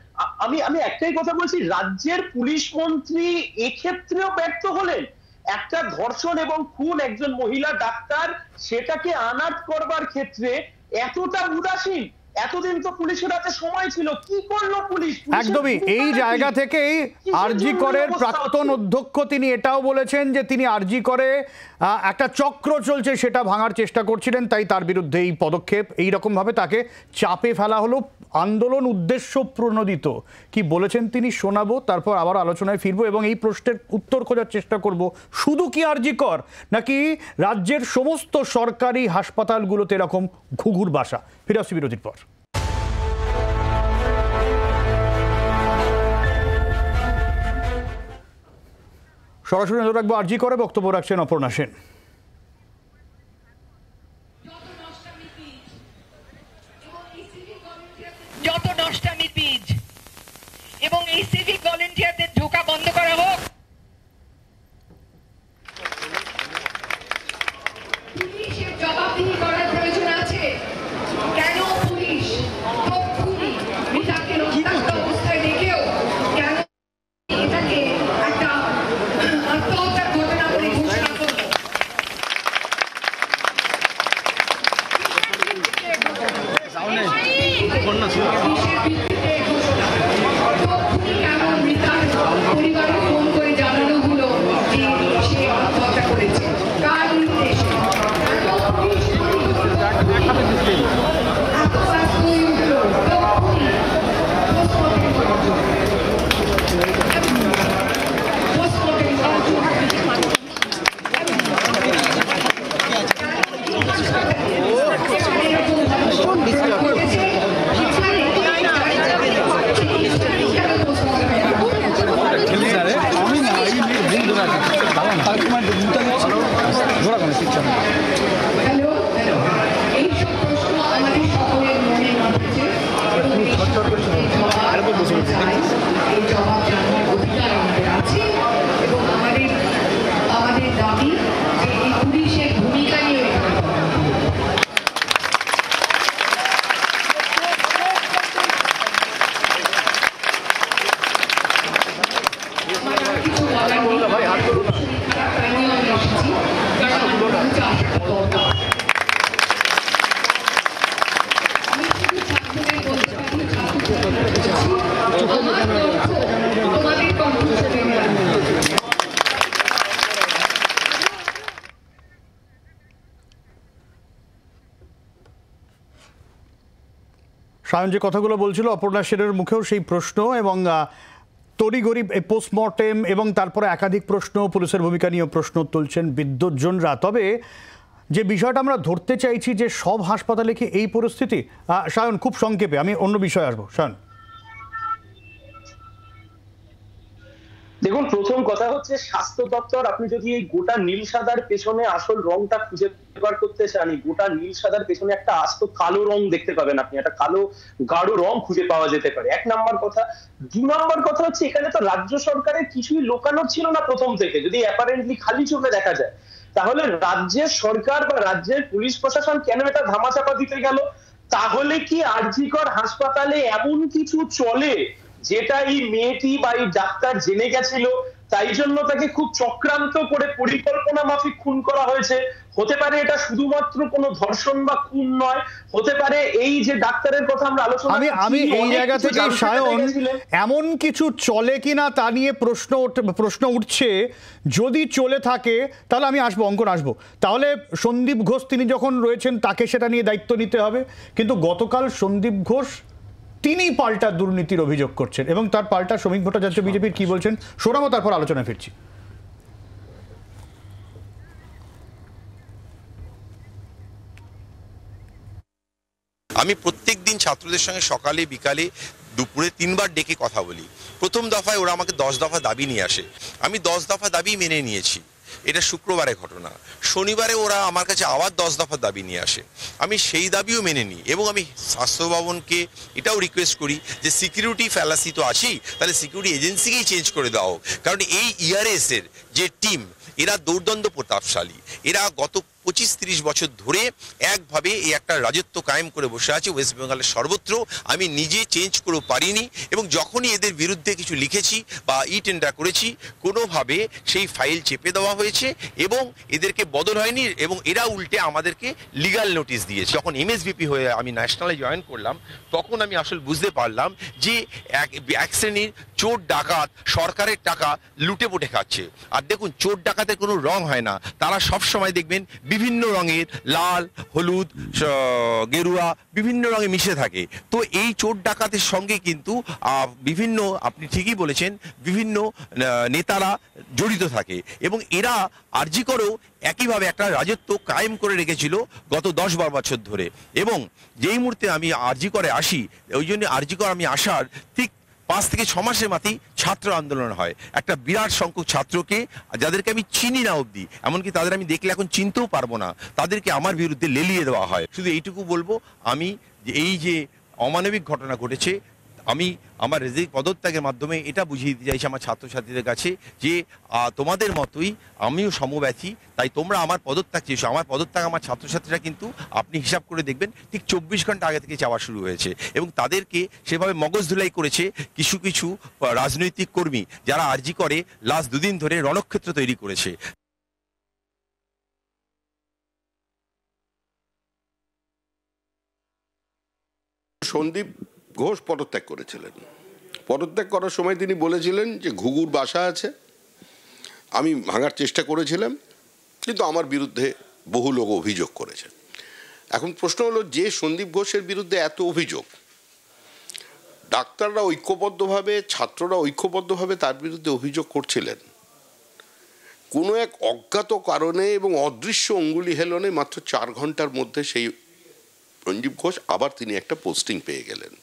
আমি একটাই কথা বলছি, রাজ্যের পুলিশ মন্ত্রী এক্ষেত্রেও ব্যর্থ হলেন। একটা ধর্ষণ এবং খুন, একজন মহিলা ডাক্তার, সেটাকে আনাট করবার ক্ষেত্রে এতটা উদাসীন। এতদিন তো পুলিশের হাতে সময় ছিল, কি করলো পুলিশ? একদমই এই জায়গা থেকেই আরজি করের প্রাক্তন অধ্যক্ষ তিনি এটাও বলেছেন যে তিনি আরজি করে একটা চক্র চলছে সেটা ভাঙার চেষ্টা করছিলেন, তাই তার বিরুদ্ধে এই পদক্ষেপ। এইরকম ভাবে তাকে চাপে ফেলা হলো, আন্দোলন উদ্দেশ্য প্রণোদিত। কি বলেছেন তিনি শোনাবো, তারপর আবার আলোচনায় ফিরবো এবং এই প্রশ্নের উত্তর খোঁজার চেষ্টা করব, শুধু কি আরজি কর নাকি রাজ্যের সমস্ত সরকারি হাসপাতালগুলোতে এরকম ঘুঘুর বাসা। ফিরে আসছি বিরতির পর। সরাসরি নজর রাখবো আরজি করে, বক্তব্য রাখছেন অপর্ণা সেন। যত নষ্টামি বীজ এবং এই সিভিক ভলেন্টিয়ারদের ঢোকা বন্ধ করা হোক। পুলিশের জবাবদিহি করার প্রয়োজন আছে। কেন পুলিশ তখনই মিতাকে রক্তাক্ত অবস্থায় রেখেও কেন এটাকে একটা আত্মহত্যার ঘটনা বলে ঘোষণা করল? পরিবারে ফোন করে জানানো হলো যে সে আত্মহত্যা করেছে, কার নির্দেশে? এটা হচ্ছে আশাটা দরকার। আমি শুধু ছাত্রদের বলতে পারি, তোমাদের কন্ট্রিবিউশন। সায়ন যে কথাগুলো বলছিল, অপর্ণা সেনের মুখেও সেই প্রশ্ন এবং তড়িঘড়ি পোস্টমর্টেম এবং তারপরে একাধিক প্রশ্ন, পুলিশের ভূমিকা নিয়েও প্রশ্ন তুলছেন বিদ্যুৎজনরা। তবে যে বিষয়টা আমরা ধরতে চাইছি যে সব হাসপাতালে কি এই পরিস্থিতি? সায়ন, খুব সংক্ষেপে, আমি অন্য বিষয়ে আসবো। সায়ন, দেখুন, প্রথম কথা হচ্ছে স্বাস্থ্য দপ্তর, আপনি যদি এই গোটা নীল সাদার পেছনে আসল রংটা খুঁজে বার করতে চান, এই গোটা নীল সাদার পেছনে একটা আস্ত কালো রং দেখতে পাবেন আপনি, একটা কালো গাঢ় রং খুঁজে পাওয়া যেতে পারে, এক নাম্বার কথা। দু নাম্বার কথা হচ্ছে এখানে তো রাজ্য সরকারের কিছুই লোকানো ছিল না প্রথম থেকে। যদি অ্যাপারেন্টলি খালি চোখে দেখা যায়, তাহলে রাজ্যের সরকার বা রাজ্যের পুলিশ প্রশাসন কেন এটা ধামাচাপা দিতে গেল? তাহলে কি আরজিকর হাসপাতালে এমন কিছু চলে যেটা এই মেয়েটি বা এই ডাক্তার জেনে গেছিল, তাই জন্য তাকে খুব চক্রান্ত করে পরিকল্পনা মাফিক খুন করা হয়েছে? হতে পারে এটা শুধুমাত্র কোনো ধর্ষণ বা খুন নয়, হতে পারে এই যে ডাক্তারের কথা আমরা আলোচনা আমি এই জায়গা থেকে সায়ন, এমন কিছু চলে কিনা তা নিয়ে প্রশ্ন উঠছে। যদি চলে থাকে তাহলে আমি আসবো, অঙ্কন আসবো। তাহলে সন্দীপ ঘোষ তিনি যখন রয়েছেন তাকে সেটা নিয়ে দায়িত্ব নিতে হবে। কিন্তু গতকাল সন্দীপ ঘোষ তিনি পাল্টা দুর্নীতির অভিযোগ করছেন এবং তার পাল্টা শ্রমিক ভট্টাচার্য বিজেপির কি বলছেন শোনাবো, তারপর আলোচনায় ফিরছি। আমি প্রত্যেক দিন ছাত্রদের সঙ্গে সকালে, বিকালে, দুপুরে 3 বার ডেকে কথা বলি। প্রথম দফায় ওরা আমাকে 10 দফা দাবি নিয়ে আসে, আমি 10 দফা দাবি মেনে নিয়েছি। এটা শুক্রবারের ঘটনা। শনিবারে ওরা আমার কাছে আবার 10 দফা দাবি নিয়ে আসে, আমি সেই দাবিও মেনে নিই এবং আমি স্বাস্থ্য ভবনকে এটাও রিকোয়েস্ট করি যে সিকিউরিটি ফ্যালাসি তো আছেই, তাহলে সিকিউরিটি এজেন্সিকেই চেঞ্জ করে দাও। কারণ এই ইআরএস এর যে টিম, এরা দুর্দণ্ড প্রতাপশালী। এরা গত 25-30 বছর ধরে একভাবে এই একটা রাজত্ব কায়েম করে বসে আছে ওয়েস্ট বেঙ্গলের সর্বত্র। আমি নিজে চেঞ্জ করে পারিনি এবং যখনই এদের বিরুদ্ধে কিছু লিখেছি বা টেন্ডার করেছি, কোনোভাবে সেই ফাইল চেপে দেওয়া হয়েছে এবং এদেরকে বদল হয়নি এবং এরা উল্টে আমাদেরকে লিগ্যাল নোটিশ দিয়েছে। যখন এমএসবিপি হয়ে আমি ন্যাশনালে জয়েন করলাম, তখন আমি আসলে বুঝতে পারলাম যে এক শ্রেণীর চোর ডাকাত সরকারের টাকা লুটে পুটে খাচ্ছে। আর দেখুন, চোর ডাকাতের কোনো রং হয় না, তারা সব সময় দেখবেন বিভিন্ন রঙের, লাল, হলুদ, গেরুয়া, বিভিন্ন রঙে মিশে থাকে। তো এই চোর ডাকাতের সঙ্গে কিন্তু বিভিন্ন, আপনি ঠিকই বলেছেন, বিভিন্ন নেতারা জড়িত থাকে এবং এরা আরজি করেও একইভাবে একটা রাজত্ব কায়েম করে রেখেছিল গত 10-12 বছর ধরে। এবং যেই মুহূর্তে আমি আরজি করে আসি, ওই জন্য আরজি করে আমি আসার ঠিক 5 থেকে 6 মাসের মাথায় ছাত্র আন্দোলন হয়। একটা বিরাট সংখ্যক ছাত্রকে, যাদেরকে আমি চিনি না অবধি, এমনকি তাদের আমি দেখলে এখন চিনতেও পারবো না, তাদেরকে আমার বিরুদ্ধে লেলিয়ে দেওয়া হয়। শুধু এইটুকু বলবো, আমি এই যে অমানবিক ঘটনা ঘটেছে, আমি আমার রেজিক পদত্যাগের মাধ্যমে এটা বুঝিয়ে দিতে চাইছি আমার ছাত্রছাত্রীদের কাছে যে তোমাদের মতোই আমিও সমব্যথী, তাই তোমরা আমার পদত্যাগ চেয়েছো। আমার পদত্যাগ আমার ছাত্রছাত্রীরা কিন্তু আপনি হিসাব করে দেখবেন ঠিক 24 ঘন্টা আগে থেকে চাওয়া শুরু হয়েছে এবং তাদেরকে সেভাবে মগজ ধুলাই করেছে কিছু কিছু রাজনৈতিক কর্মী, যারা আরজি করে লাস্ট 2 দিন ধরে রণক্ষেত্র তৈরি করেছে। সন্দীপ ঘোষ পদত্যাগ করেছিলেন। পদত্যাগ করার সময় তিনি বলেছিলেন যে ঘুঘুর বাসা আছে, আমি ভাঙার চেষ্টা করেছিলাম, কিন্তু আমার বিরুদ্ধে বহু লোক অভিযোগ করেছে। এখন প্রশ্ন হলো, যে সন্দীপ ঘোষের বিরুদ্ধে এত অভিযোগ, ডাক্তাররা ঐক্যবদ্ধভাবে, ছাত্ররা ঐক্যবদ্ধভাবে তার বিরুদ্ধে অভিযোগ করছিলেন, কোনো এক অজ্ঞাত কারণে এবং অদৃশ্য অঙ্গুলি হেলনে মাত্র 4 ঘন্টার মধ্যে সেই সন্দীপ ঘোষ আবার তিনি একটা পোস্টিং পেয়ে গেলেন।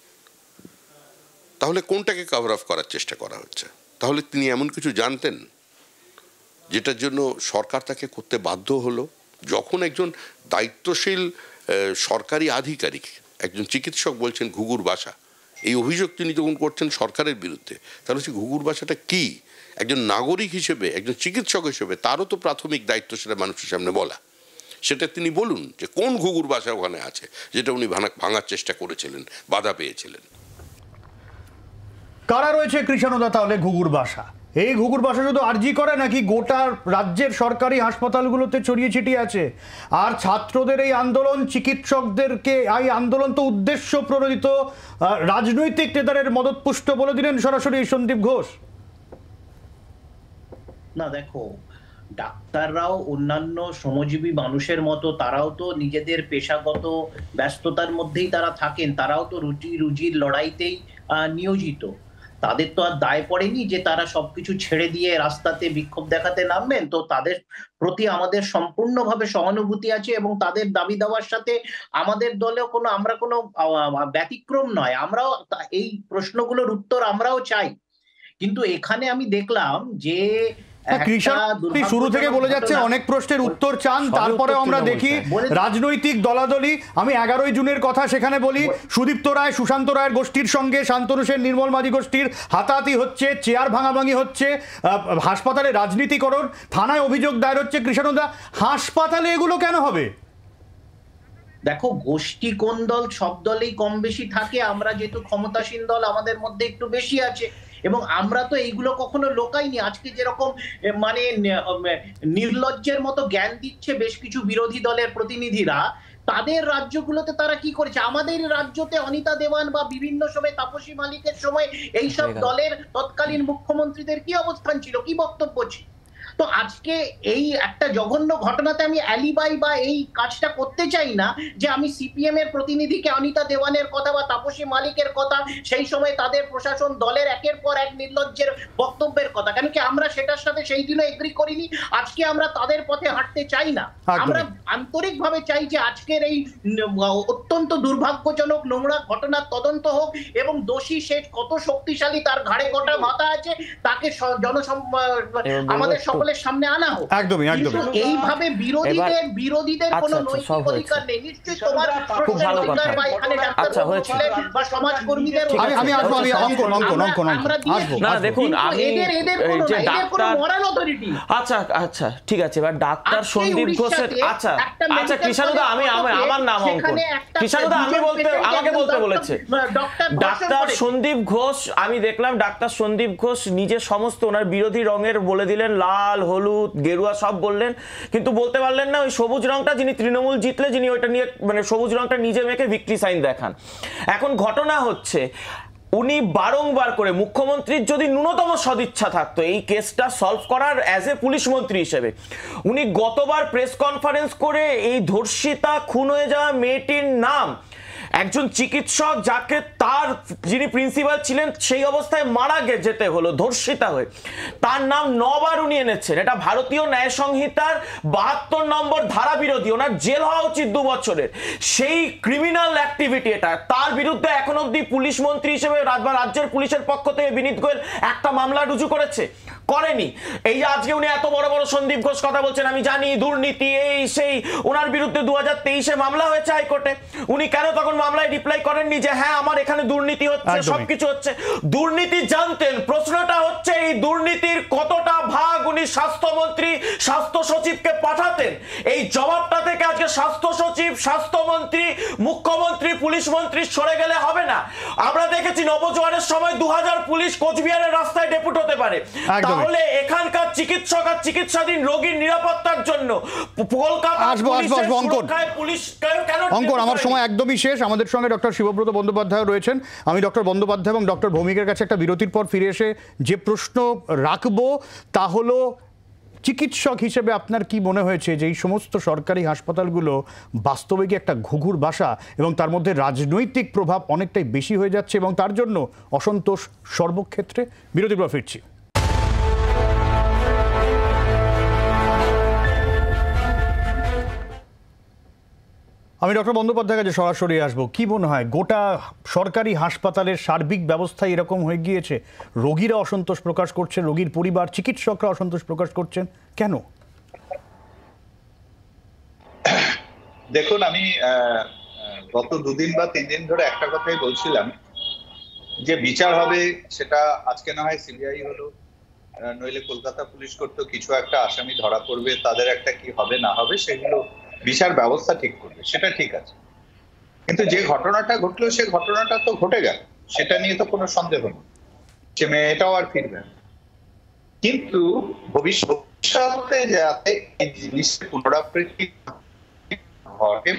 তাহলে কোনটাকে কভার আপ করার চেষ্টা করা হচ্ছে? তাহলে তিনি এমন কিছু জানতেন যেটার জন্য সরকার তাকে করতে বাধ্য হলো? যখন একজন দায়িত্বশীল সরকারি আধিকারিক, একজন চিকিৎসক বলছেন ঘুঘুর বাসা, এই অভিযোগ তিনি যখন করছেন সরকারের বিরুদ্ধে, তাহলে সেই ঘুঘুর বাসাটা কি? একজন নাগরিক হিসেবে, একজন চিকিৎসক হিসেবে তারও তো প্রাথমিক দায়িত্ব সেটা মানুষের সামনে বলা। সেটা তিনি বলুন যে কোন ঘুঘুর বাসা ওখানে আছে যেটা উনি ভাঙার চেষ্টা করেছিলেন, বাধা পেয়েছিলেন। কারা রয়েছে কৃষাণুদা তাহলে ঘুঘুর বাসা? এই ঘুঘুর বাসা শুধু আরজি করে নাকি গোটা রাজ্যের সরকারি হাসপাতালগুলোতে ছড়িয়ে ছিটিয়ে আছে? আর ছাত্রদের এই আন্দোলন, চিকিৎসকদেরকে এই আন্দোলন তো উদ্দেশ্য প্রণোদিত, রাজনৈতিক নেতাদের মদতপুষ্ট বলে দিলেন সরাসরি সন্দীপ ঘোষ। না দেখো, ডাক্তাররাও অন্যান্য শ্রমজীবী মানুষের মতো তারাও তো নিজেদের পেশাগত ব্যস্ততার মধ্যেই তারা থাকেন, তারাও তো রুজির লড়াইতেই নিয়োজিত। তাদের তো আর দায় পড়েনি যে তারা সবকিছু ছেড়ে দিয়ে রাস্তাতে বিক্ষোভ দেখাতে নামবেন। তো তাদের প্রতি আমাদের সম্পূর্ণভাবে সহানুভূতি আছে এবং তাদের দাবি দেওয়ার সাথে আমাদের দলেও আমরা কোনো ব্যতিক্রম নয়। আমরাও এই প্রশ্নগুলোর উত্তর আমরাও চাই। কিন্তু এখানে আমি দেখলাম যে শুরু থেকে বলে যাচ্ছে অনেক প্রশ্নের উত্তর চান, তারপরে আমরা দেখি রাজনৈতিক দলাদলি। আমি 11ই জুনের কথা সেখানে বলি, সুদীপ্ত রায়, সুশান্ত রায়ের গোষ্ঠীর সঙ্গে শান্তনু সেন, নির্মল মাঝি গোষ্ঠীর হাতাহাতি হচ্ছে, চেয়ার ভাঙাভাঙি হচ্ছে, হাসপাতালে রাজনীতিকরণ, থানায় অভিযোগ দায়ের হচ্ছে। কৃষ্ণদা, হাসপাতালে এগুলো কেন হবে? দেখো, গোষ্ঠী কোন দল, সব দলেই কম বেশি থাকে। আমরা যেহেতু ক্ষমতাসীন দল, আমাদের মধ্যে একটু বেশি আছে এবং আমরা তো এইগুলো কখনো লোকাইনি। আজকে যেরকম মানে নির্লজ্জের মতো জ্ঞান দিচ্ছে বেশ কিছু বিরোধী দলের প্রতিনিধিরা, তাদের রাজ্যগুলোতে তারা কি করেছে? আমাদের রাজ্যতে অনিতা দেওয়ান বা বিভিন্ন সময় তাপসী মালিকের সময় এইসব দলের তৎকালীন মুখ্যমন্ত্রীদের কি অবস্থান ছিল, কি বক্তব্য ছিল? তো আজকে এই একটা জঘন্য ঘটনাতে আমি অ্যালিবাই বা এই কাজটা করতে চাই না যে আমি সিপিএম এর প্রতিনিধিকে অনিতা দেওয়ানের কথা বা তাপসী মালিকের কথা, সেই সময় তাদের প্রশাসন দলের একের পর এক নির্লজ্জের বক্তব্যের কথা, কেন কি আমরা সেটার সাথে সেই দিনও এগ্রি করিনি। আজকে আমরা তাদের পথে হাঁটতে চাই না। আমরা আন্তরিকভাবে চাই যে আজকের এই অত্যন্ত দুর্ভাগ্যজনক নোংরা ঘটনার তদন্ত হোক এবং দোষী সে কত শক্তিশালী, তার ঘাড়ে কটা মাথা আছে, তাকে আমাদের সামনে আনা হোক। একদমই একদমই এইভাবে বিরোধীদের কোনো নৈতিক অধিকার নেই। নিশ্চয়ই তোমার প্রশ্নের অধিকার বা এখানে ডাক্তার বা সমাজকর্মীদের আমি আসবো, আমি অঙ্কন আসবো। না দেখুন, আমি এদের কোনো মরাল অথরিটি। আচ্ছা ঠিক আছে। এবার ডাক্তার সন্দীপ ঘোষের আচ্ছা কৃষ্ণদা, আমি আমার নাম অঙ্কন। কৃষ্ণদা আমাকে বলতে বলেছে ডাক্তার সন্দীপ ঘোষ। আমি দেখলাম ডাক্তার সন্দীপ ঘোষ নিজে সমস্ত ওনার বিরোধী রঙের বলে দিলেন, লাল, হলুদ, গেরুয়া সব বললেন, কিন্তু বলতে পারলেন না ওই সবুজ রংটা যিনি তৃণমূল জিতলে, যিনি ওইটা নিয়ে মানে সবুজ রংটা নিজে মেখে ভিক্টরি সাইন দেখান। এখন ঘটনা হচ্ছে উনি বারংবার করে, মুখ্যমন্ত্রীর যদি ন্যূনতম সদিচ্ছা থাকতো এই কেসটা সলভ করার অ্যাজ এ পুলিশ মন্ত্রী হিসেবে, উনি গতবার প্রেস কনফারেন্স করে এই ধর্ষিতা খুন হয়ে যাওয়া মেয়েটির নাম, একজন চিকিৎসক যাকে তার যিনি প্রিন্সিপাল ছিলেন সেই অবস্থায় মারা যেতে হলো ধর্ষিতা হয়ে, তার নাম 9 বার উনি এনেছেন। এটা ভারতীয় ন্যায় সংহিতার 72 নম্বর ধারা বিরোধী, ওনার জেল হওয়া উচিত 2 বছরের। সেই ক্রিমিনাল অ্যাক্টিভিটি এটা, তার বিরুদ্ধে এখন অবধি পুলিশ মন্ত্রী হিসেবে রাজ্যের পুলিশের পক্ষ থেকে বিনীত গোয়েল একটা মামলা রুজু করেনি। এই যে আজকে উনি এত বড় বড় সন্দীপ ঘোষ কথা বলছেন, আমি জানি দুর্নীতি এই সেই, ওনার বিরুদ্ধে 2023-এ মামলা হয়েছে হাইকোর্টে। উনি কেন তখন মামলায় রিপ্লাই করেননি যে হ্যাঁ আমার এখানে দুর্নীতি হচ্ছে, সবকিছু হচ্ছে? দুর্নীতি জানতেন। প্রশ্নটা হচ্ছে এই দুর্নীতির কতটা ভাগ উনি স্বাস্থ্যমন্ত্রী, স্বাস্থ্য সচিবকে পাঠাতেন? এই জবাবটা থেকে আজকে স্বাস্থ্য সচিব, স্বাস্থ্যমন্ত্রী, মুখ্যমন্ত্রী, পুলিশ মন্ত্রী সরে গেলে হবে না। আমরা দেখেছি নবজোয়ারের সময় 2000 পুলিশ কোচবিহারের রাস্তায় ডেপুট হতে পারে। তাহলে এখানকার চিকিৎসক আর চিকিৎসাধীন রোগীর নিরাপত্তার জন্য কলকাতা পুলিশ অঙ্কন, আমার সময় একদমই শেষ। আমাদের সঙ্গে ডক্টর শিবব্রত বন্দ্যোপাধ্যায় রয়েছেন। আমি ডক্টর বন্দ্যোপাধ্যায় এবং ডক্টর ভৌমিকের কাছে একটা বিরতির পর ফিরে এসে যে প্রশ্ন রাখবো তা হলো, চিকিৎসক হিসেবে আপনার কি মনে হয়েছে যে এই সমস্ত সরকারি হাসপাতালগুলো বাস্তবে কি একটা ঘুঘুর বাসা এবং তার মধ্যে রাজনৈতিক প্রভাব অনেকটাই বেশি হয়ে যাচ্ছে এবং তার জন্য অসন্তোষ সর্বক্ষেত্রে? বিরতির পর ফিরছি। আমি ডক্টর বন্দ্যোপাধ্যায়ের কাছে সরাসরি আসবো। কি মনে হয় গোটা সরকারি হাসপাতালের সার্বিক ব্যবস্থা এরকম হয়ে গিয়েছে? রোগীরা অসন্তোষ প্রকাশ করছে, রোগীর পরিবার, চিকিৎসকরা অসন্তোষ প্রকাশ করছেন, কেন? দেখুন, আমি গত 2 দিন বা 3 দিন ধরে একটা কথাই বলছিলাম যে বিচার হবে, সেটা আজকে না হয় সিবিআই হলো, নইলে কলকাতা পুলিশ করতো, কিছু একটা আসামি ধরা পড়বে, তাদের একটা কি হবে না হবে সেগুলো বিচার ব্যবস্থা ঠিক করবে, সেটা ঠিক আছে। কিন্তু যে ঘটনাটা ঘটলো সে ঘটনাটা তো ঘটে গেল, সেটা নিয়ে তো কোনো সন্দেহ নেই। সে মেয়েটাও আর ফিরবে না। কিন্তু ভবিষ্যতে যাতে এই জিনিসের পুনরাবৃত্তি ঘটে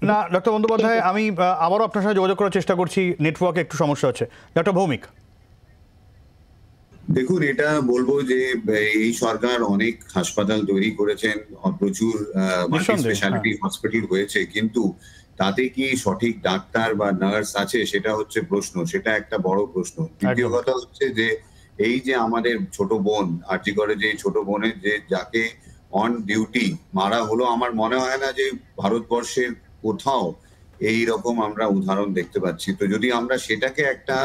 না ডক্টর বন্দ্যোপাধ্যায়, আমি আবারও আপনার সাথে যোগাযোগ করার চেষ্টা করছি, নেটওয়ার্কে একটু সমস্যা হচ্ছে। ডক্টর ভৌমিক, দেখুন, এটা বলবো যে এই সরকার অনেক হাসপাতাল তৈরি করেছেন, প্রচুর মাল্টি স্পেশালিটি হসপিটাল হয়েছে, কিন্তু তাতে কি সঠিক ডাক্তার বা নার্স আছে সেটা হচ্ছে প্রশ্ন, সেটা একটা বড় প্রশ্ন। দ্বিতীয় কথা হচ্ছে যে এই যে আমাদের ছোট বোন আরজি করে, যে ছোট বোনের যে যাকে অন ডিউটি মারা হলো, আমার মনে হয় না যে ভারতবর্ষের কোথাও এই রকম আমরা উদাহরণ দেখতে পাচ্ছি। তো যদি আমরা সেটাকে একটা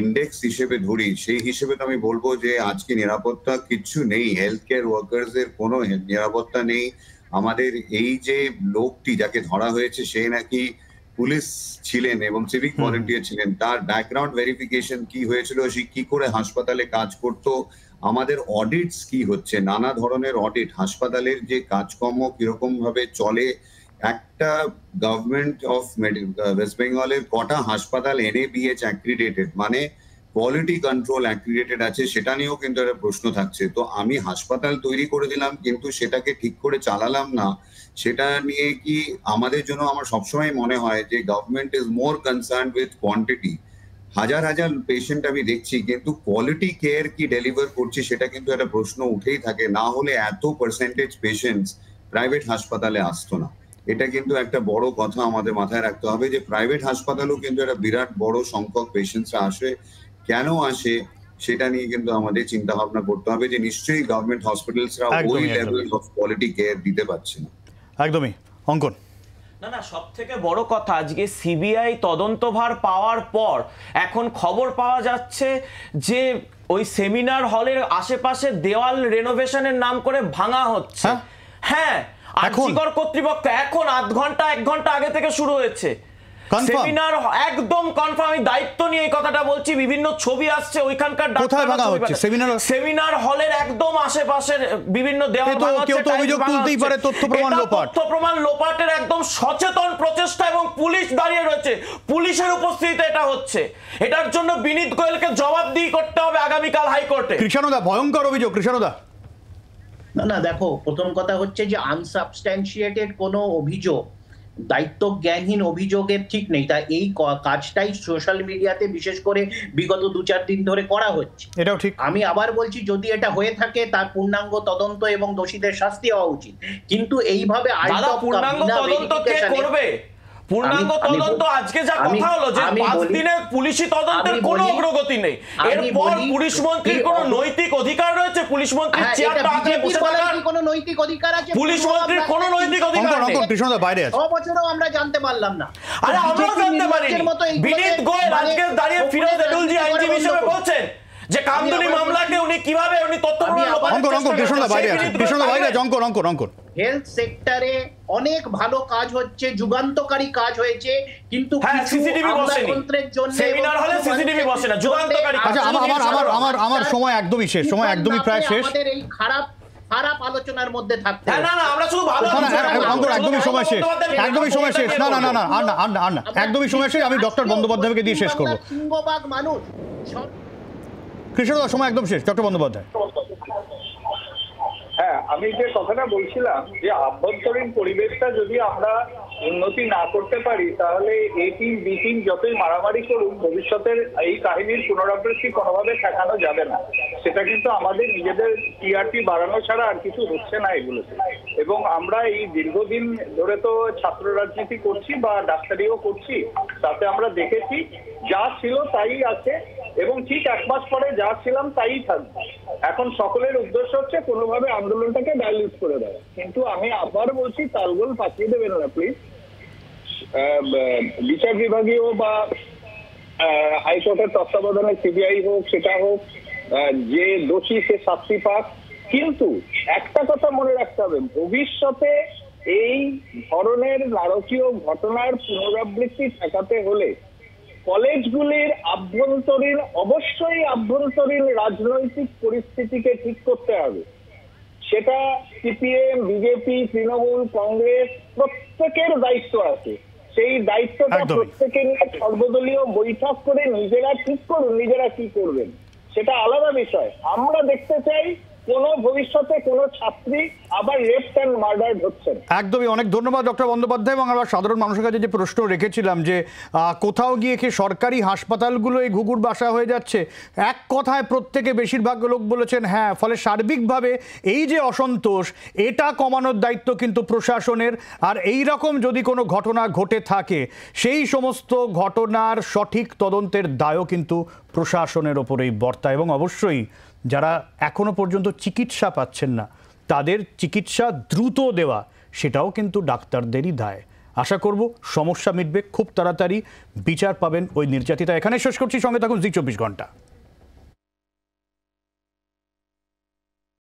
ইন্ডেক্স হিসেবে ধরি, সেই হিসেবে তো আমি বলবো যে আজকে নিরাপত্তা কিচ্ছু নেই, হেলথ কেয়ার ওয়ার্কার্স এর কোনো নিরাপত্তা নেই। আমাদের এই যে লোকটি যাকে ধরা হয়েছে সে নাকি পুলিশ ছিলেন এবং সিভিক ভলেন্টিয়ার ছিলেন, তার ব্যাকগ্রাউন্ড ভেরিফিকেশন কি হয়েছিল, সে কি করে হাসপাতালে কাজ করত, আমাদের অডিটস কি হচ্ছে, নানা ধরনের অডিট, হাসপাতালের যে কাজকর্ম কিরকম ভাবে চলে, একটা গভর্নমেন্ট অফ ওয়েস্ট বেঙ্গলের কটা হাসপাতাল NABH অ্যাক্রিডেটেড, মানে কোয়ালিটি কন্ট্রোল অ্যাক্রিডেটেড আছে, সেটা নিয়েও কিন্তু একটা প্রশ্ন থাকছে। তো আমি হাসপাতাল তৈরি করে দিলাম কিন্তু সেটাকে ঠিক করে চালালাম না, সেটা নিয়ে কি আমাদের জন্য, আমার সবসময় মনে হয় যে government is more concern with quantity. হাজার হাজার পেশেন্ট আমি দেখছি, কিন্তু কোয়ালিটি কেয়ার কি ডেলিভার করছি সেটা কিন্তু একটা প্রশ্ন উঠেই থাকে। না হলে এত পার্সেন্টেজ পেশেন্টস প্রাইভেট হাসপাতালে আসতো না। এটা কিন্তু একটা বড় কথা আমাদের মাথায় রাখতে হবে যে প্রাইভেট হাসপাতালেও কিন্তু একটা বিরাট বড় সংখ্যক পেশেন্টসরা আসে, কেন আসে সেটা নিয়ে কিন্তু আমাদের চিন্তা ভাবনা করতে হবে যে নিশ্চয়ই গভর্নমেন্ট হসপিটালসরা ওই লেভেল অফ কোয়ালিটি কেয়ার দিতে পারছে না। একদমই। অঙ্কন, না, সব থেকে বড় কথা, আজকে সিবিআই তদন্তভার পাওয়ার পর এখন খবর পাওয়া যাচ্ছে যে ওই সেমিনার হলের আশেপাশে দেওয়াল রেনোভেশনের নাম করে ভাঙা হচ্ছে। হ্যাঁ, আরজিকর কর্তৃপক্ষ এখন আধ ঘন্টা 1 ঘন্টা আগে থেকে শুরু হয়েছে সেমিনার, একদম কনফার্ম। আমি দায়িত্ব নিয়ে এই কথাটা বলছি, বিভিন্ন ছবি আসছে ওইখানকার সেমিনার হলের একদম আশেপাশের বিভিন্ন দেওয়াল তথ্য প্রমাণ লোপাটের একদম সচেতন প্রচেষ্টা এবং পুলিশ দাঁড়িয়ে রয়েছে, পুলিশের উপস্থিতিতে এটা হচ্ছে। এটার জন্য বিনীত গোয়েলকে জবাবদিহি করতে হবে আগামীকাল হাইকোর্টে। কৃষ্ণদা, ভয়ঙ্কর অভিযোগ। কৃষ্ণদা, না দেখো, প্রথম কথা হচ্ছে যে আনসাবস্ট্যান্সিয়েটেড কোনো অভিযোগ, দায়িত্ব জ্ঞানহীন অভিযোগের ঠিক নেই। তাই এই কাজটাই সোশ্যাল মিডিয়াতে বিশেষ করে বিগত 2-4 দিন ধরে করা হচ্ছে। এটাও ঠিক। আমি আবার বলছি, যদি এটা হয়ে থাকে তার পূর্ণাঙ্গ তদন্ত এবং দোষীদের শাস্তি হওয়া উচিত, কিন্তু এইভাবে পূর্ণাঙ্গ তদন্ত কে করবে? পূর্ণাঙ্গ তদন্ত আজকে যা কথা হলো যে 5 দিনের পুলিশি তদন্তের কোনো অগ্রগতি নেই, এরপর পুলিশ মন্ত্রীর কোনো নৈতিক অধিকার রয়েছে? পুলিশ মন্ত্রীর চেয়ারটা আগে বসে থাকার কোনো নৈতিক অধিকার আছে? পুলিশ মন্ত্রীর কোনো নৈতিক অধিকার নেই। কৃষ্ণদা বাইরে আছে, 6 বছরও আমরা জানতে পারলাম না। আরে আমরাও জানতে পারিনি। বিনীত গোয়েল আজকে দাঁড়িয়ে ফিরোজ এডুলজি আইনজীবী হিসেবে বলছেন যে কামদুনি মামলাকে উনি কিভাবে তথ্য হেলথ সেক্টরে অনেক ভালো কাজ হচ্ছে, যুগান্তকারী কাজ হয়েছে, কিন্তু আমার সময় একদমই শেষ, সময় একদমই প্রায় শেষ। আমাদের এই খারাপ আলোচনার মধ্যে থাকতে একদমই সময় শেষ, একদমই সময় শেষ। না, একদমই সময় শেষ। আমি ডক্টর বন্দ্যোপাধ্যায়কে দিয়ে শেষ করবো। সিংহভাগ মানুষ। কৃষ্ণদা, সময় একদম শেষ। ডক্টর বন্দ্যোপাধ্যায়। হ্যাঁ, আমি যে কথাটা বলছিলাম যে আভ্যন্তরীণ পরিবেশটা যদি আমরা উন্নতি না করতে পারি তাহলে এই টিম বি টিম যতই মারামারি করুন, ভবিষ্যতের এই কাহিনীর পুনরাবৃত্তি কোনোভাবে ঠেকানো যাবে না। সেটা কিন্তু আমাদের নিজেদের টিআরপি বাড়ানো ছাড়া আর কিছু হচ্ছে না এগুলোতে। এবং আমরা এই দীর্ঘদিন ধরে তো ছাত্র রাজনীতি করছি বা ডাক্তারিও করছি, তাতে আমরা দেখেছি যা ছিল তাই আছে এবং ঠিক 1 মাস পরে যা ছিলাম তাই থাকবে। এখন সকলের উদ্দেশ্য হচ্ছে কোনোভাবে আন্দোলনটাকে ডাইলিউট করে দেওয়া। কিন্তু আমি আবার বলছি, তালগোল পাঠিয়ে দেবেন না প্লিজ। বিচার বিভাগীয় বা হাইকোর্টের তত্ত্বাবধানে সিবিআই হোক, সেটা হোক, যে দোষী সে শাস্তি পাক। কিন্তু একটা কথা মনে রাখতে হবে, ভবিষ্যতে এই ধরনের নারকীয় ঘটনার পুনরাবৃত্তি ঠেকাতে হলে কলেজগুলির অবশ্যই আভ্যন্তরীণ রাজনৈতিক পরিস্থিতিকে ঠিক করতে হবে। সেটা সিপিএম, বিজেপি, তৃণমূল, কংগ্রেস প্রত্যেকের দায়িত্ব আছে। সেই দায়িত্বটা একদমই। প্রত্যেকে নিয়ে সর্বদলীয় বৈঠক করে নিজেরা ঠিক করুন নিজেরা কি করবেন, সেটা আলাদা বিষয়। আমরা দেখতে চাই কোন ভবিষ্যতে কোন ছাত্রী আবার রেপ অ্যান্ড মার্ডার হচ্ছেন। একদমই, অনেক ধন্যবাদ ডক্টর বন্দ্যোপাধ্যায়। এবং আমরা সাধারণ মানুষের কাছে যে প্রশ্ন রেখেছিলাম যে কোথাও গিয়ে কি সরকারি হাসপাতালগুলো এই ঘুঘুর বাসা হয়ে যাচ্ছে, এক কথায় প্রত্যেকে বেশিরভাগ লোক বলেছেন হ্যাঁ। ফলে সার্বিকভাবে এই যে অসন্তোষ, এটা কমানোর দায়িত্ব কিন্তু প্রশাসনের। আর এই রকম যদি কোনো ঘটনা ঘটে থাকে, সেই সমস্ত ঘটনার সঠিক তদন্তের দায়ও কিন্তু প্রশাসনের ওপরেই বর্তায়। এবং অবশ্যই যারা এখনো পর্যন্ত চিকিৎসা পাচ্ছেন না, তাদের চিকিৎসা দ্রুত দেওয়া, সেটাও কিন্তু ডাক্তারদেরই দায়। আশা করব সমস্যা মিটবে খুব তাড়াতাড়ি, বিচার পাবেন ওই নির্যাতিতা। এখানে শেষ করছি, সঙ্গে থাকুন জি 24 ঘন্টা।